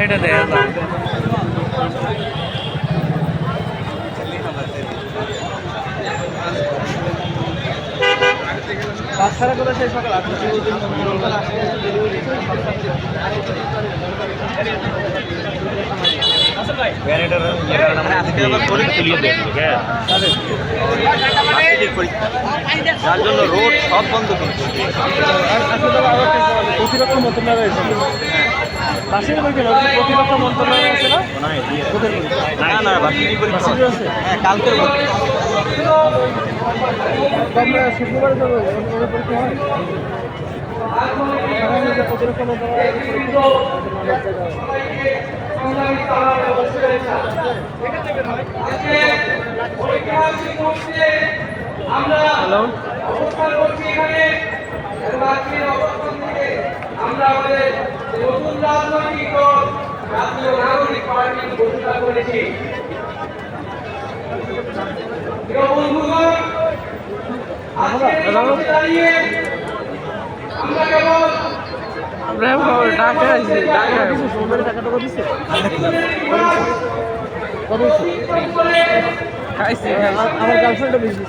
এটা দেখা যায় বাচ্চারা কোথায় সেই সকাল আসছে যার জন্য রোড সব বন্ধ করছে। প্রতিরক্ষা মন্ত্রণালয় এসেছিল বাসির প্রতিরক্ষা মন্ত্রণালয় আছে না না বার্ষিক পরীক্ষা আছে কালকের আমরা শুক্রবার যাবো পরীক্ষা হয় প্রতিরক্ষা মন্ত্রণালয় হ্যালো আমরা আমাদের নতুন রাজনৈতিক দল জাতীয় নাগরিক পার্টি ঘোষণা করেছি। বন্ধুগণ, দাঁড়িয়ে আমরা কেবল আমার গার্লফ্রেন্ডও বেশি